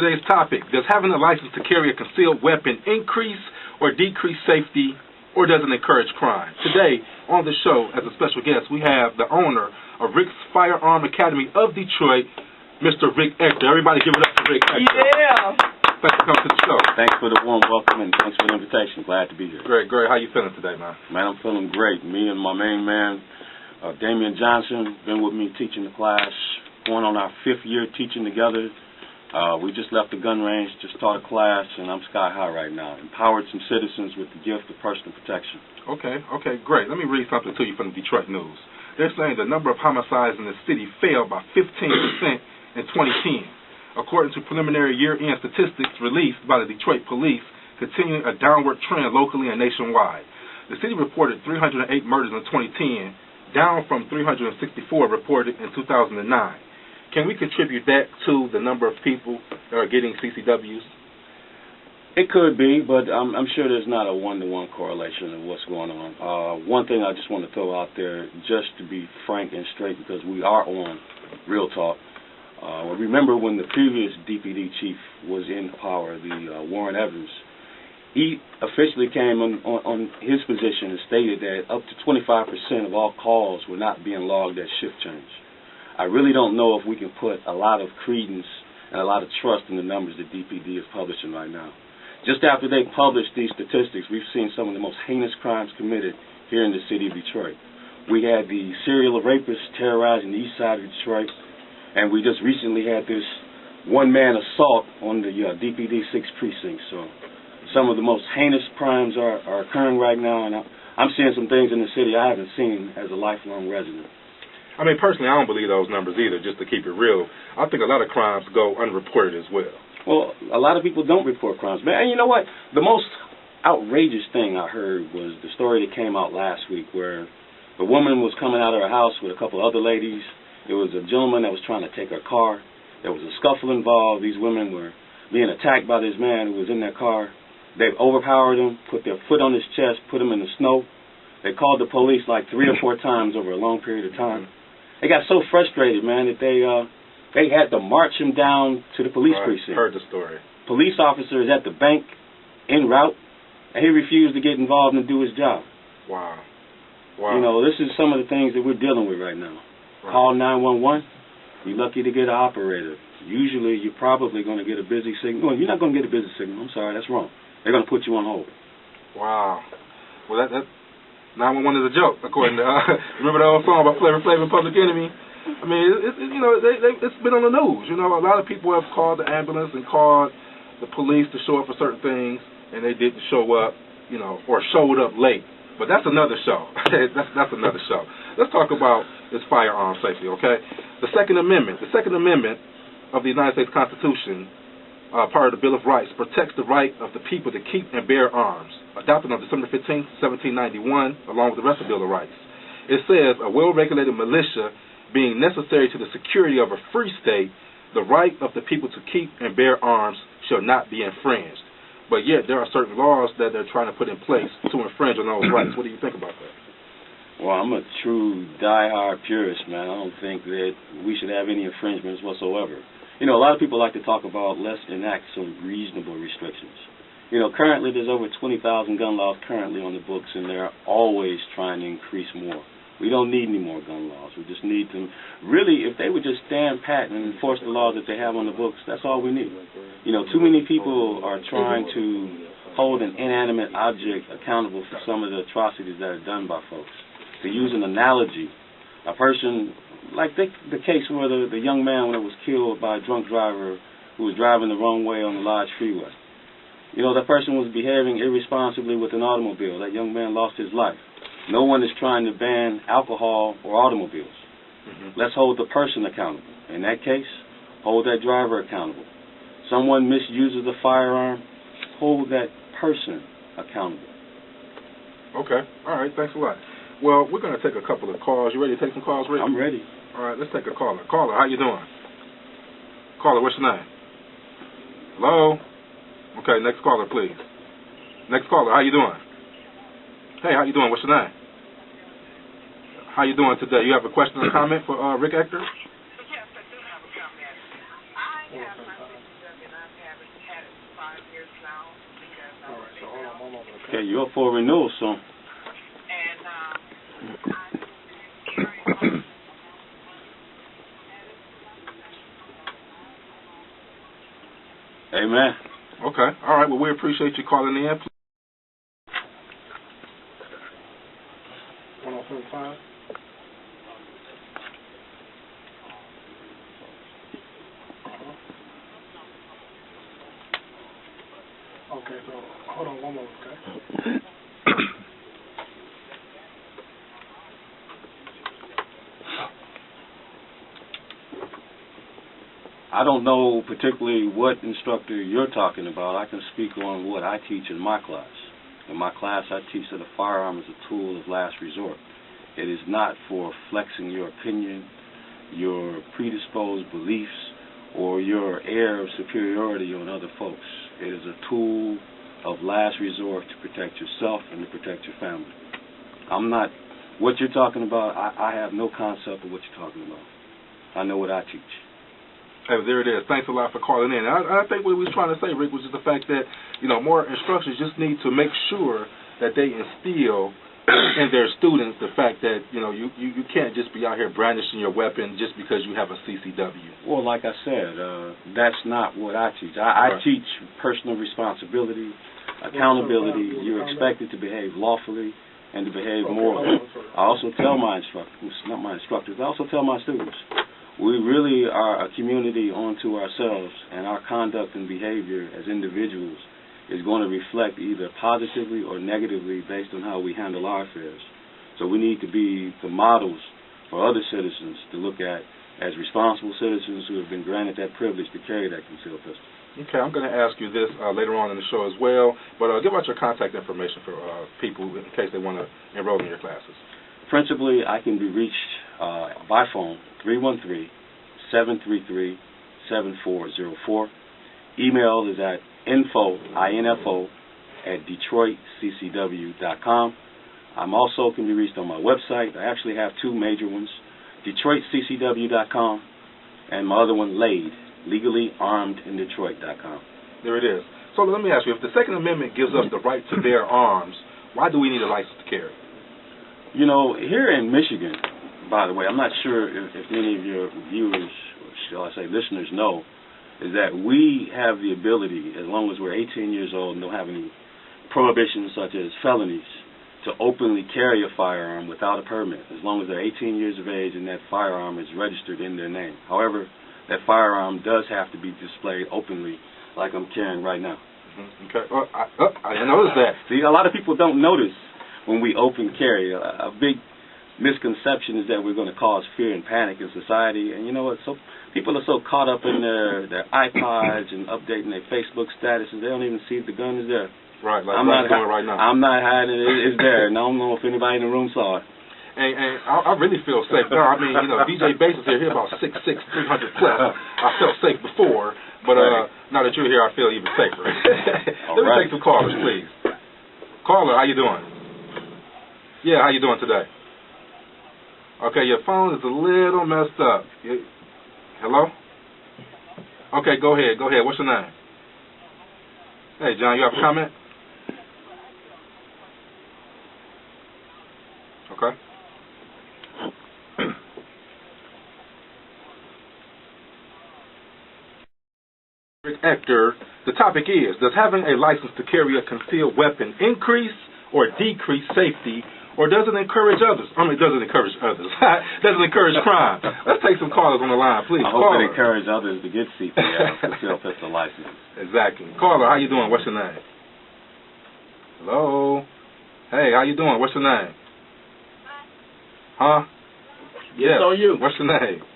Today's topic, does having a license to carry a concealed weapon increase or decrease safety, or does it encourage crime? Today, on the show, as a special guest, we have the owner of Rick's Firearm Academy of Detroit, Mr. Rick Ector. Everybody give it up for Rick Ector. Yeah. Thanks for coming to the show. Thanks for the warm welcome and thanks for the invitation. Glad to be here. Great, great. How you feeling today, man? Man, I'm feeling great. Me and my main man, Damian Johnson, been with me teaching the class, going on our 5th year teaching together. We just left the gun range, just taught a class, and I'm sky high right now. Empowered some citizens with the gift of personal protection. Okay, great. Let me read something to you from the Detroit News. They're saying the number of homicides in the city fell by 15% in 2010. According to preliminary year-end statistics released by the Detroit Police, continuing a downward trend locally and nationwide. The city reported 308 murders in 2010, down from 364 reported in 2009. Can we contribute that to the number of people that are getting CCWs? It could be, but I'm sure there's not a one-to-one correlation of what's going on. One thing I just want to throw out there, just to be frank and straight, because we are on Real Talk. Remember when the previous DPD chief was in power, the Warren Evans, he officially came on his position and stated that up to 25% of all calls were not being logged as shift change. I really don't know if we can put a lot of credence and a lot of trust in the numbers that DPD is publishing right now. Just after they published these statistics, we've seen some of the most heinous crimes committed here in the city of Detroit. We had the serial rapists terrorizing the east side of Detroit, and we just recently had this one-man assault on the DPD 6th precinct. So some of the most heinous crimes are occurring right now, and I'm seeing some things in the city I haven't seen as a lifelong resident. I mean, personally, I don't believe those numbers either, just to keep it real. I think a lot of crimes go unreported as well. Well, a lot of people don't report crimes. And you know what? The most outrageous thing I heard was the story that came out last week where the woman was coming out of her house with a couple other ladies. There was a gentleman that was trying to take her car. There was a scuffle involved. These women were being attacked by this man who was in their car. They overpowered him, put their foot on his chest, put him in the snow. They called the police like 3 or 4 times over a long period of time. They got so frustrated, man, that they had to march him down to the police precinct. I heard the story. Police officer is at the bank en route, and he refused to get involved and do his job. Wow. You know, this is some of the things that we're dealing with right now. Right. Call 911. You're lucky to get an operator. Usually, you're probably going to get a busy signal. Well, you're not going to get a busy signal. I'm sorry, that's wrong. They're going to put you on hold. Wow. Well, that 911 is a joke, according to remember that old song about Flavor Flav and Public Enemy? I mean, it's been on the news. You know, a lot of people have called the ambulance and called the police to show up for certain things, and they didn't show up, you know, or showed up late. But that's another show. that's another show. Let's talk about this firearm safety, okay? The Second Amendment. The Second Amendment of the United States Constitution, part of the Bill of Rights, protects the right of the people to keep and bear arms. Adopted on December 15, 1791, along with the rest of the Bill of Rights. It says, a well-regulated militia being necessary to the security of a free state, the right of the people to keep and bear arms shall not be infringed. But yet there are certain laws that they're trying to put in place to infringe on those rights. What do you think about that? Well, I'm a true die-hard purist, man. I don't think that we should have any infringements whatsoever. You know, a lot of people like to talk about let's enact some reasonable restrictions. You know, currently there's over 20,000 gun laws currently on the books, and they're always trying to increase more. We don't need any more gun laws. We just need to, really, if they would just stand pat and enforce the laws that they have on the books, that's all we need. You know, too many people are trying to hold an inanimate object accountable for some of the atrocities that are done by folks. To use an analogy, a person, like the case where the young man when it was killed by a drunk driver who was driving the wrong way on the Lodge Freeway. You know, that person was behaving irresponsibly with an automobile. That young man lost his life. No one is trying to ban alcohol or automobiles. Let's hold the person accountable. In that case, hold that driver accountable. Someone misuses a firearm, hold that person accountable. Okay. All right. Thanks a lot. Well, we're going to take a couple of calls. You ready to take some calls, Rick? I'm ready. All right. Let's take a caller. Caller, how you doing? Caller, what's your name? Hello? Okay, next caller, please. Next caller, how you doing? Hey, how you doing? What's your name? How you doing today? You have a question or comment for Rick Ector? Yes, I do have a comment. I have my CCW, and I Okay, you're up for renewal soon. Amen. Okay. All right. Well, we appreciate you calling in. 1075. Okay, so hold on one moment, okay? I don't know particularly what instructor you're talking about. I can speak on what I teach in my class. In my class, I teach that a firearm is a tool of last resort. It is not for flexing your opinion, your predisposed beliefs, or your air of superiority on other folks. It is a tool of last resort to protect yourself and to protect your family. What you're talking about, I have no concept of what you're talking about. I know what I teach. Hey, there it is. Thanks a lot for calling in. I think what we was trying to say, Rick, was just the fact that, more instructors just need to make sure that they instill in their students the fact that, you can't just be out here brandishing your weapon just because you have a CCW. Well, like I said, that's not what I teach. I teach personal responsibility, accountability. You're expected to behave lawfully and to behave morally. I also tell my instructors, not my instructors, I also tell my students, we really are a community unto ourselves, and our conduct and behavior as individuals is going to reflect either positively or negatively based on how we handle our affairs. So we need to be the models for other citizens to look at as responsible citizens who have been granted that privilege to carry that concealed pistol. Okay, I'm going to ask you this later on in the show as well, but give out your contact information for people in case they want to enroll in your classes. Principally, I can be reached by phone, 313-733-7404. Email is at info at detroitccw.com. I'm also can be reached on my website. I actually have two major ones, detroitccw.com, and my other one, legallyarmedindetroit.com. There it is. So let me ask you, if the Second Amendment gives us the right to bear arms, why do we need a license to carry? Here in Michigan, by the way, I'm not sure if many of your viewers, or shall I say listeners, know, is that we have the ability, as long as we're 18 years old and don't have any prohibitions such as felonies, to openly carry a firearm without a permit, as long as they're 18 years of age and that firearm is registered in their name. However, that firearm does have to be displayed openly, like I'm carrying right now. Mm-hmm. Okay. I didn't notice that. See, a lot of people don't notice when we open carry. A big misconception is that we're going to cause fear and panic in society, and you know what? So people are so caught up in their iPods and updating their Facebook statuses, they don't even see the gun is there. Right, like I'm not doing right now. I'm not hiding it. It's there, and I don't know if anybody in the room saw it. And I really feel safe now. I mean, DJ Bass is here about 6'6", 300 plus. I felt safe before, but now that you're here, I feel even safer. Let me take some callers, please. Caller, how you doing? Yeah, how you doing today? Okay, your phone is a little messed up. Hello? Okay, go ahead. What's your name? Hey, John, you have a comment? Okay. Ector, the topic is, does having a license to carry a concealed weapon increase or decrease safety, or does it encourage others? Doesn't encourage others. Doesn't encourage crime. Let's take some callers on the line, please. I hope it encourages others to get CPL, concealed pistol license. Exactly. Caller, how you doing? What's your name? Hello? Hey, how you doing? What's your name? Huh? Yes, so are you. What's your name? Lisa.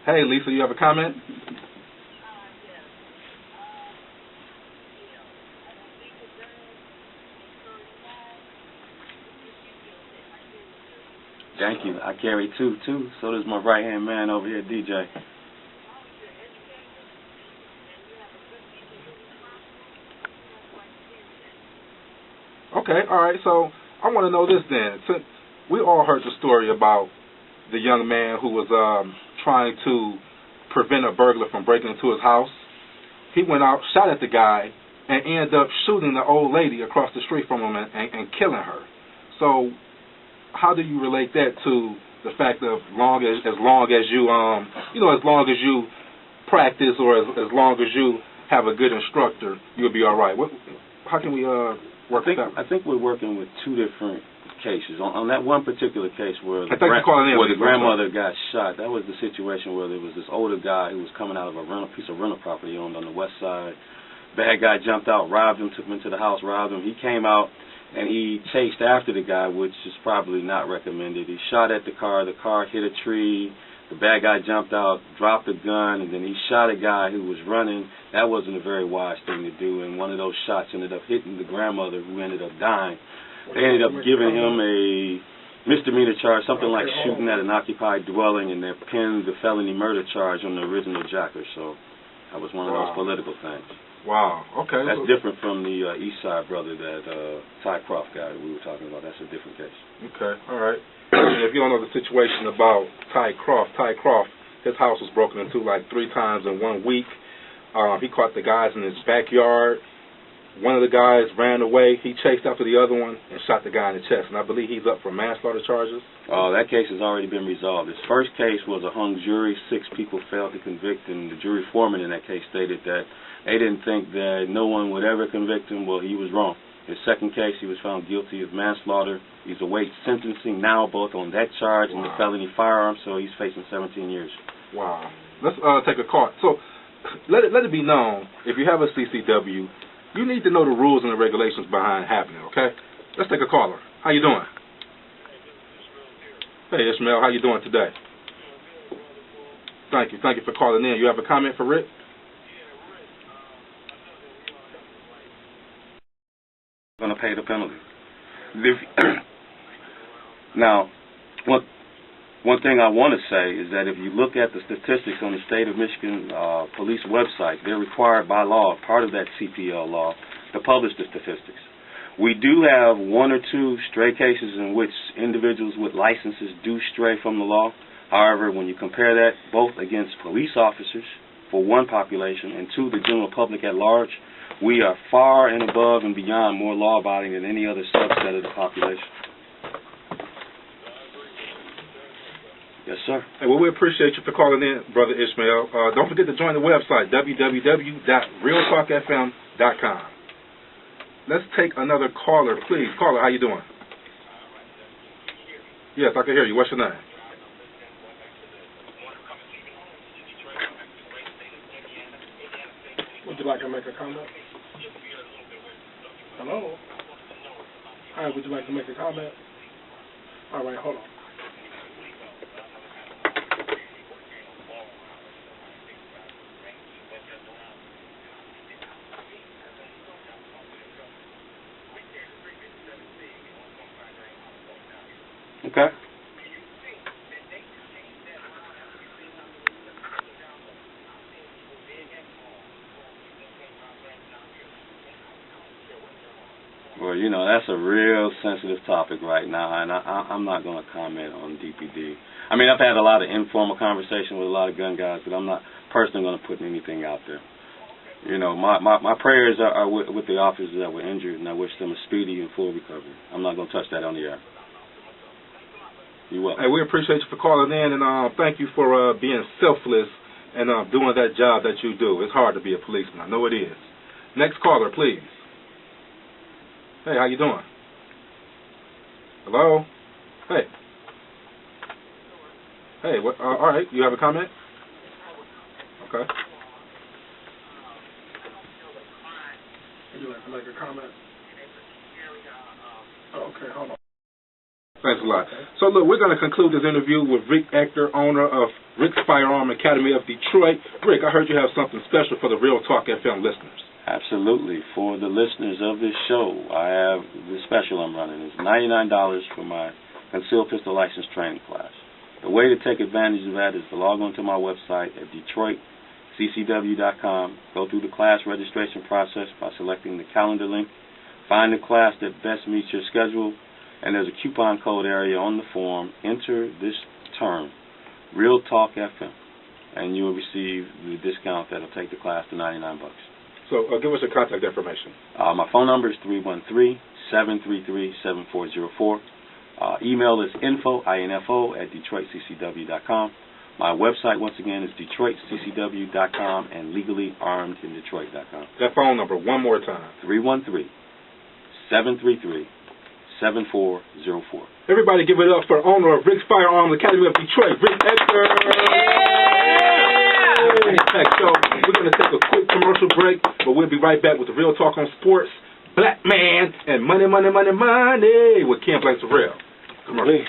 Hey, Lisa, you have a comment? Thank you. I carry two, too. So does my right-hand man over here, DJ. Okay, all right. So I want to know this then. Since we all heard the story about the young man who was trying to prevent a burglar from breaking into his house. He went out, shot at the guy, and end up shooting the old lady across the street from him and killing her. So how do you relate that to the fact of as long as you as long as you practice, or as long as you have a good instructor, you'll be all right? How can we work that? I think we're working with two different cases. On that one particular case where the grandmother got shot, that was the situation where there was this older guy who was coming out of a piece of rental property owned on the west side. Bad guy jumped out, robbed him, took him into the house, robbed him. He came out and he chased after the guy, which is probably not recommended. He shot at the car hit a tree. The bad guy jumped out, dropped a gun, and then he shot a guy who was running. That wasn't a very wise thing to do, and one of those shots ended up hitting the grandmother, who ended up dying. They ended up giving him a misdemeanor charge, something like shooting at an occupied dwelling, and they pinned the felony murder charge on the original jacker. So that was one of those political things. Wow. Okay. That's different from the East Side brother, that Ty Croft guy that we were talking about. That's a different case. Okay. All right. And if you don't know the situation about Ty Croft, his house was broken into like 3 times in 1 week. He caught the guys in his backyard. One of the guys ran away. He chased after the other one and shot the guy in the chest. And I believe he's up for manslaughter charges. Oh, that case has already been resolved. His first case was a hung jury. 6 people failed to convict, and the jury foreman in that case stated that they didn't think that no one would ever convict him. Well, he was wrong. His second case, he was found guilty of manslaughter. He's awaiting sentencing now, both on that charge and the felony firearm, so he's facing 17 years. Wow. Let's take a call. So let it be known, if you have a CCW, you need to know the rules and the regulations behind happening, okay? Let's take a caller. How you doing? Hey, Ishmael, how you doing today? Thank you. Thank you for calling in. You have a comment for Rick? Going to pay the penalty. Now, one thing I want to say is that if you look at the statistics on the state of Michigan police website, they're required by law, part of that CPL law, to publish the statistics. We do have 1 or 2 stray cases in which individuals with licenses do stray from the law. However, when you compare that both against police officers, for one population, and 2, the general public at large, we are far and above and beyond more law-abiding than any other subset of the population. Yes, sir. Hey, well, we appreciate you for calling in, Brother Ishmael. Don't forget to join the website, www.realtalkfm.com. Let's take another caller, please. Caller, how you doing? Yes, I can hear you. What's your name? Would you like to make a comment? Hello? Hi, would you like to make a comment? All right, hold on. Okay. Well, you know, that's a real sensitive topic right now, and I'm not going to comment on DPD. I mean, I've had a lot of informal conversation with a lot of gun guys, but I'm not personally going to put anything out there. You know, my prayers are with the officers that were injured, and I wish them a speedy and full recovery. I'm not going to touch that on the air. You're welcome. Hey, we appreciate you for calling in, and thank you for being selfless and doing that job that you do. It's hard to be a policeman. I know it is. Next caller, please. Hey, how you doing? Hello? Hey. Hey, what? All right, you have a comment? Okay. Would you like to make a comment? Okay, hold on. Thanks a lot. So, look, we're going to conclude this interview with Rick Ector, owner of Rick's Firearm Academy of Detroit. Rick, I heard you have something special for the Real Talk FM listeners. Absolutely. For the listeners of this show, I have the special I'm running. It's $99 for my concealed pistol license training class. The way to take advantage of that is to log on to my website at DetroitCCW.com, go through the class registration process by selecting the calendar link, find the class that best meets your schedule, and there's a coupon code area on the form. Enter this term, Real Talk FM, and you'll receive the discount that'll take the class to $99. So give us your contact information. My phone number is 313-733-7404. Email is info at DetroitCCW.com. My website, once again, is DetroitCCW.com and legallyarmedindetroit.com. That phone number, one more time. 313-733-7404. Everybody give it up for owner of Rick's Firearms Academy of Detroit, Rick Ector. So we're going to take a quick commercial break, but we'll be right back with the Real Talk on Sports, Black Man, and Money, Money, Money, Money with Ken Blank Terrell. Commercial.